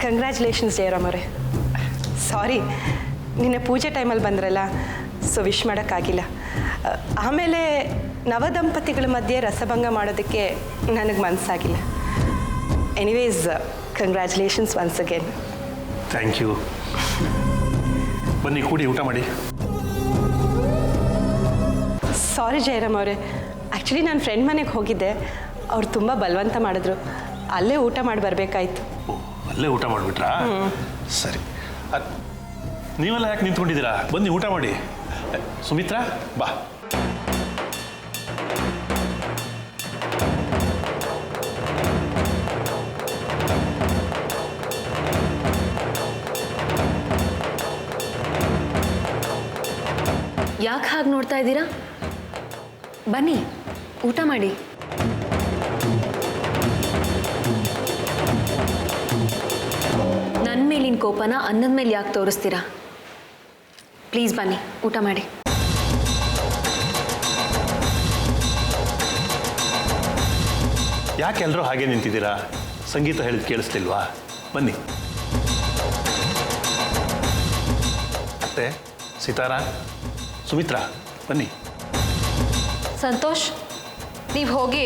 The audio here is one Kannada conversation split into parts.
ಕಂಗ್ರ್ಯಾಚುಲೇಷನ್ಸ್ ಜಯರಾಮ್ ಅವರೇ. ಸಾರಿ, ನಿನ್ನೆ ಪೂಜೆ ಟೈಮಲ್ಲಿ ಬಂದ್ರಲ್ಲ, ಸೊ ವಿಶ್ ಮಾಡೋಕ್ಕಾಗಿಲ್ಲ. ಆಮೇಲೆ ನವದಂಪತಿಗಳ ಮಧ್ಯೆ ರಸಭಂಗ ಮಾಡೋದಕ್ಕೆ ನನಗೆ ಮನಸ್ಸಾಗಿಲ್ಲ. Anyways, congratulations once again. Thank you. ಬನ್ನಿ ಕೂಡಿ ಊಟ ಮಾಡಿ. ಸಾರಿ ಜಯರಾಮ್ ಅವರೇ, ಆ್ಯಕ್ಚುಲಿ ನಾನು ಫ್ರೆಂಡ್ ಮನೆಗೆ ಹೋಗಿದ್ದೆ. ಅವ್ರು ತುಂಬ ಬಲವಂತ ಮಾಡಿದ್ರು, ಅಲ್ಲೇ ಊಟ ಮಾಡಿ ಬರಬೇಕಾಯ್ತು. ಅಲ್ಲೇ ಊಟ ಮಾಡಿಬಿಟ್ರಾ? ಸರಿ. ನೀವೆಲ್ಲ ಯಾಕೆ ನಿಂತ್ಕೊಂಡಿದ್ದೀರಾ? ಬನ್ನಿ ಊಟ ಮಾಡಿ. ಸುಮಿತ್ರಾ ಬಾ. ಯಾಕೆ ಹಾಗೆ ನೋಡ್ತಾ ಇದ್ದೀರಾ? ಬನ್ನಿ ಊಟ ಮಾಡಿ. ನನ್ನ ಮೇಲಿನ ಕೋಪನ ಅನ್ನದ ಮೇಲೆ ಯಾಕೆ ತೋರಿಸ್ತೀರಾ? ಪ್ಲೀಸ್ ಬನ್ನಿ ಊಟ ಮಾಡಿ. ಯಾಕೆ ಎಲ್ಲರೂ ಹಾಗೆ ನಿಂತಿದ್ದೀರಾ? ಸಂಗೀತ ಹೇಳಿದ್ ಕೇಳಿಸ್ತಿಲ್ವಾ? ಬನ್ನಿ. ಅತ್ತೆ, ಸಿತಾರಾ, ಸುಮಿತ್ರಾ ಬನ್ನಿ. ಸಂತೋಷ್, ನೀವು ಹೋಗಿ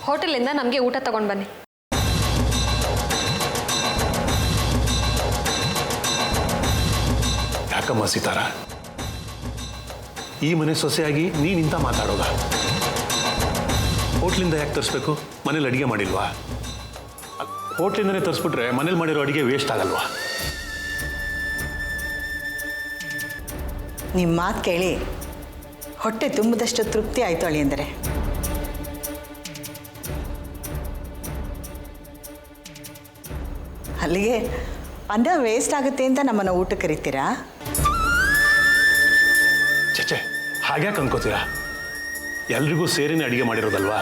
ಹೋಟೆಲಿಂದ ನಮಗೆ ಊಟ ತಗೊಂಡು ಬನ್ನಿ. ಯಾಕಮ್ಮ ಸಿತಾರಾ, ಈ ಮನೆ ಸೊಸೆಯಾಗಿ ನೀನಿಂತ ಮಾತಾಡೋದ? ಹೋಟ್ಲಿಂದ ಯಾಕೆ ತರಿಸ್ಬೇಕು? ಮನೇಲಿ ಅಡುಗೆ ಮಾಡಿಲ್ವಾ? ಹೋಟ್ಲಿಂದನೇ ತರಿಸ್ಬಿಟ್ರೆ ಮನೇಲಿ ಮಾಡಿರೋ ಅಡುಗೆ ವೇಸ್ಟ್ ಆಗಲ್ವಾ? ನಿಮ್ಮ ಮಾತು ಕೇಳಿ ಹೊಟ್ಟೆ ತುಂಬಿದಷ್ಟು ತೃಪ್ತಿ ಆಯಿತು ಅಳಿಯಂದರೆ. ಅಲ್ಲಿಗೆ ಅನ್ನ ವೇಸ್ಟ್ ಆಗುತ್ತೆ ಅಂತ ನಮ್ಮನ್ನು ಊಟಕ್ಕೆ ಕರಿತೀರಾ? ಚಚೆ, ಹಾಗ್ಯಾಕೆ ಅನ್ಕೋತೀರಾ? ಎಲ್ರಿಗೂ ಸೇರಿನೇ ಅಡುಗೆ ಮಾಡಿರೋದಲ್ವಾ,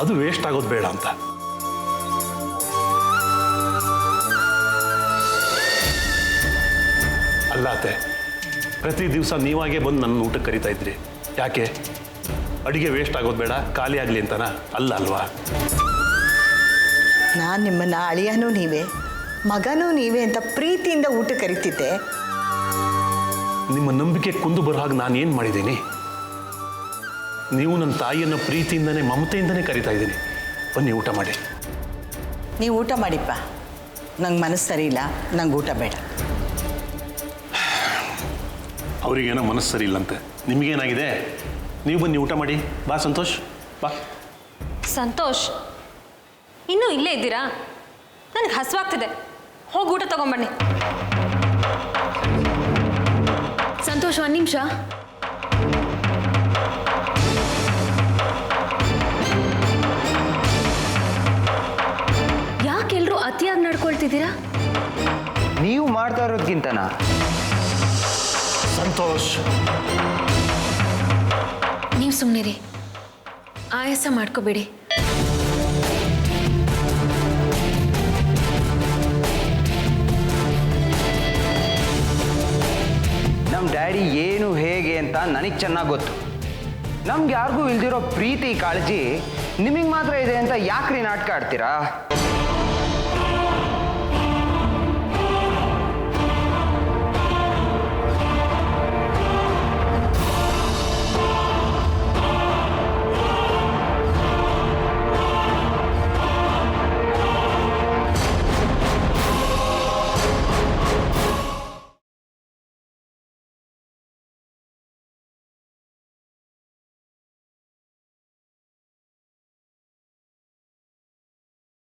ಅದು ವೇಸ್ಟ್ ಆಗೋದು ಬೇಡ ಅಂತ. ಅಲ್ಲ ಅತ್ತೆ, ಪ್ರತಿ ದಿವಸ ನೀವಾಗೇ ಬಂದು ನನ್ನ ಊಟಕ್ಕೆ ಕರಿತಾ ಇದ್ರಿ. ಯಾಕೆ? ಅಡುಗೆ ವೇಸ್ಟ್ ಆಗೋದು ಬೇಡ, ಖಾಲಿ ಆಗಲಿ ಅಂತನಾ? ಅಲ್ಲ ಅಲ್ವಾ? ನಾನು ನಿಮ್ಮನ್ನು ಅಳಿಯನೂ ನೀವೇ, ಮಗನೂ ನೀವೇ ಅಂತ ಪ್ರೀತಿಯಿಂದ ಊಟಕ್ಕೆ ಕರಿತಿದ್ದೆ. ನಿಮ್ಮ ನಂಬಿಕೆ ಕುಂದು ಬರೋ ಹಾಗೆ ನಾನೇನು ಮಾಡಿದ್ದೀನಿ? ನೀವು ನನ್ನ ತಾಯಿಯನ್ನು ಪ್ರೀತಿಯಿಂದನೇ ಮಮತೆಯಿಂದನೇ ಕರಿತಾ ಇದ್ದೀನಿ. ಬನ್ನಿ ಊಟ ಮಾಡಿ. ನೀವು ಊಟ ಮಾಡಿಪ್ಪ, ನಂಗೆ ಮನಸ್ಸು ಸರಿ ಇಲ್ಲ, ನಂಗೆ ಊಟ ಬೇಡ. ಅವರಿಗೇನೋ ಮನಸ್ಸು ಸರಿ ಇಲ್ಲಂತೆ, ನಿಮಗೇನಾಗಿದೆ? ನೀವು ಬನ್ನಿ ಊಟ ಮಾಡಿ. ಬಾ ಸಂತೋಷ್, ಬಾ. ಸಂತೋಷ್, ಇನ್ನೂ ಇಲ್ಲೇ ಇದ್ದೀರಾ? ನನಗೆ ಹಸಿವಾಗ್ತಿದೆ, ಹೋಗಿ ಊಟ ತಗೊಂಬನ್ನಿ. ಸಂತೋಷ್, ಒಂದು ನಿಮಿಷ. ಯಾಕೆಲ್ರೂ ಅತಿಯಾಗಿ ನಡ್ಕೊಳ್ತಿದ್ದೀರಾ? ನೀವು ಮಾಡ್ತಾ ಇರೋದ್ಕಿಂತನಾ? ಸಂತೋಷ್, ನೀವು ಸುಮ್ಮನಿರಿ, ಆಯಾಸ ಮಾಡ್ಕೋಬೇಡಿ. ನಮ್ಮ ಡ್ಯಾಡಿ ಏನು ಹೇಗೆ ಅಂತ ನನಗೆ ಚೆನ್ನಾಗಿ ಗೊತ್ತು. ನಮ್ಗೆ ಯಾರಿಗೂ ಇಲ್ದಿರೋ ಪ್ರೀತಿ ಕಾಳಜಿ ನಿಮಗೆ ಮಾತ್ರ ಇದೆ ಅಂತ ಯಾಕ್ರಿ ನಾಟಕ ಆಡ್ತೀರಾ?